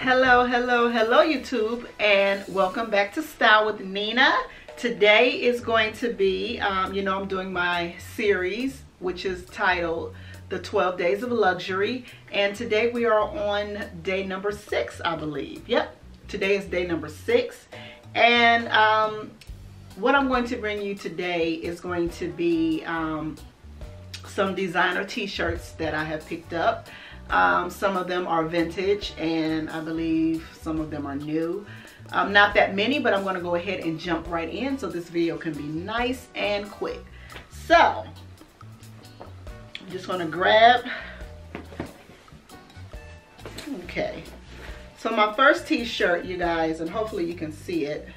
Hello, hello, hello YouTube, and welcome back to Style with Nina. Today is going to be, I'm doing my series, which is titled The 12 Days of Luxury, and today we are on day number 6, I believe. Yep, today is day number 6, and what I'm going to bring you today is going to be some designer t-shirts that I have picked up. Some of them are vintage, and I believe some of them are new. Not that many, but I'm going to go ahead and jump right in so this video can be nice and quick. So, I'm just going to grab. Okay. So my first t-shirt, you guys, and hopefully you can see it.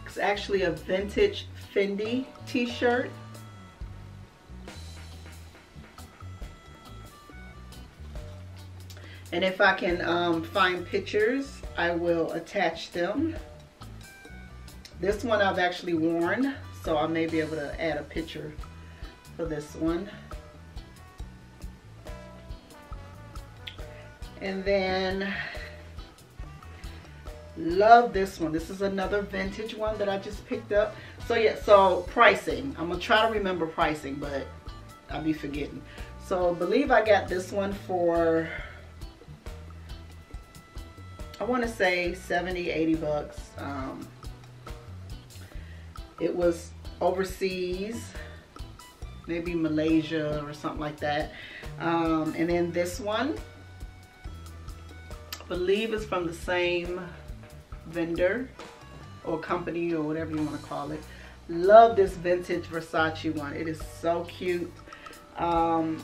It's actually a vintage Fendi t-shirt. And if I can find pictures, I will attach them. This one I've actually worn, so I may be able to add a picture for this one. And then love this one. This is another vintage one that I just picked up. So yeah, so pricing. I'm gonna try to remember pricing, but I'll be forgetting. So I believe I got this one for, I want to say 70, 80 bucks. It was overseas, maybe Malaysia or something like that. And then this one, I believe is from the same vendor or company or whatever you want to call it. Love this vintage Versace one. It is so cute. The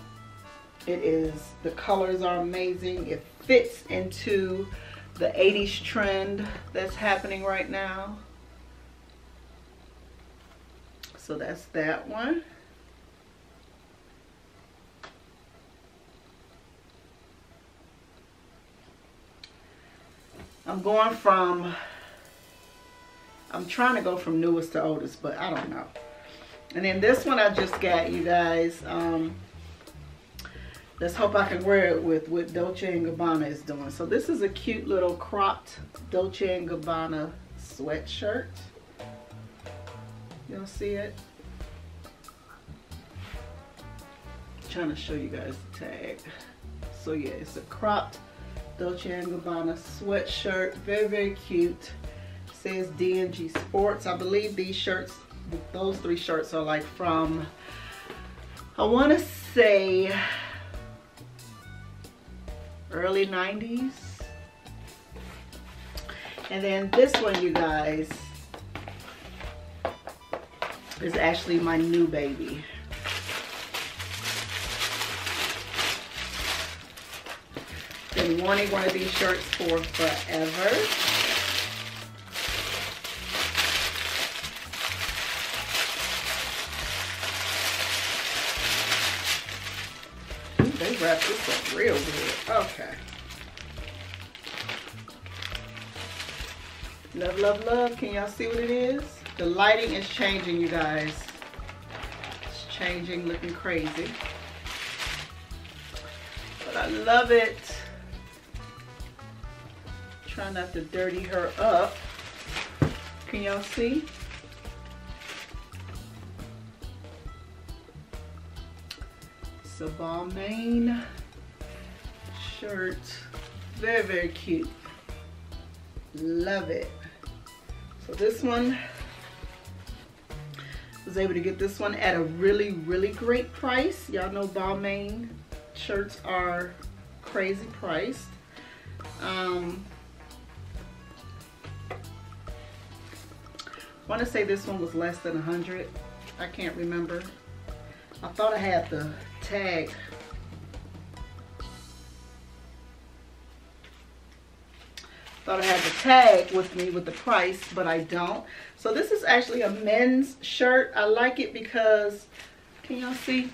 colors are amazing. It fits into the 80s trend that's happening right now. So that's that one. I'm trying to go from newest to oldest, but I don't know. And then this one I just got, you guys. Let's hope I can wear it with what Dolce & Gabbana is doing. So this is a cute little cropped Dolce & Gabbana sweatshirt. Y'all see it? I'm trying to show you guys the tag. So yeah, it's a cropped Dolce & Gabbana sweatshirt. Very, very cute. It says D&G Sports. I believe these shirts, those 3 shirts are like from, I want to say, early 90s. And then this one, you guys, is actually my new baby. Been wanting one of these shirts for forever. Ooh, they wrapped this up real good. Okay. Love, love, love. Can y'all see what it is? The lighting is changing, you guys. It's changing, looking crazy. But I love it. Try not to dirty her up. Can y'all see? It's a Balmain shirt. Very, very cute. Love it. So this one, was able to get this one at a really, really great price. Y'all know Balmain shirts are crazy priced. I want to say this one was less than 100. I can't remember. I thought I had the tag. Thought I had the tag with me with the price, but I don't. So this is actually a men's shirt. I like it because, can y'all see?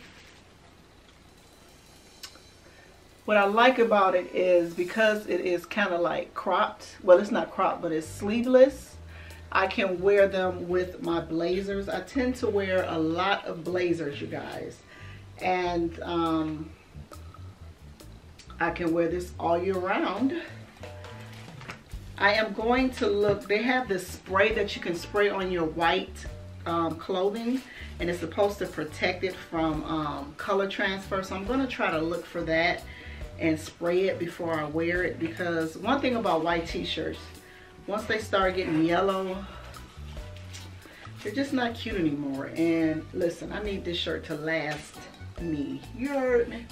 What I like about it is because it is kind of like cropped. Well, it's not cropped, but it's sleeveless. I can wear them with my blazers. I tend to wear a lot of blazers, you guys. And I can wear this all year round. I am going to look, they have this spray that you can spray on your white clothing, and it's supposed to protect it from color transfer. So I'm going to try to look for that and spray it before I wear it, because one thing about white t-shirts, once they start getting yellow, they're just not cute anymore. And listen, I need this shirt to last me. You heard me?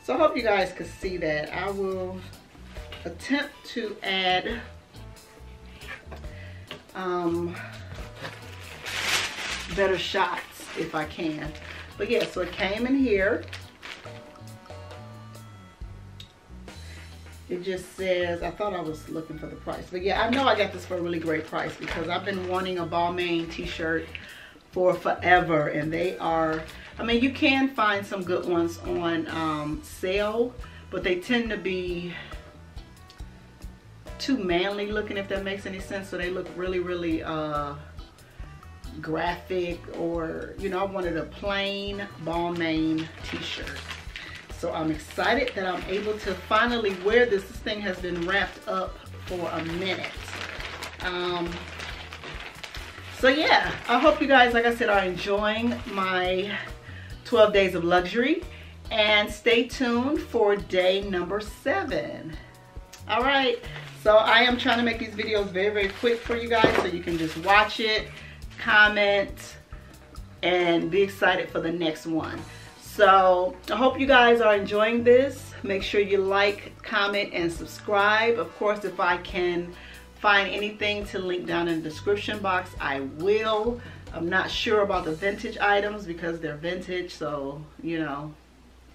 So I hope you guys could see that. I will attempt to add better shots if I can. But yeah, so it came in here. It just says, I thought I was looking for the price, but yeah, I know I got this for a really great price, because I've been wanting a Balmain t-shirt for forever, and they are, I mean, you can find some good ones on sale, but they tend to be too manly looking, if that makes any sense. So they look really, really graphic, or, you know, I wanted a plain Balmain t-shirt. So I'm excited that I'm able to finally wear this. This thing has been wrapped up for a minute. So yeah, I hope you guys, like I said, are enjoying my 12 days of luxury, and stay tuned for day number 7. All right, so I am trying to make these videos very, very quick for you guys, so you can just watch it, comment, and be excited for the next one. So I hope you guys are enjoying this. Make sure you like, comment, and subscribe. Of course, if I can find anything to link down in the description box, I will. I'm not sure about the vintage items because they're vintage, so, you know,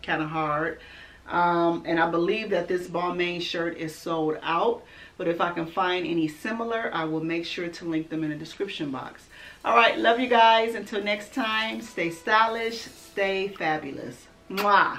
kind of hard. And I believe that this Balmain shirt is sold out, but if I can find any similar, I will make sure to link them in the description box. All right, love you guys. Until next time, stay stylish, stay fabulous. Mwah.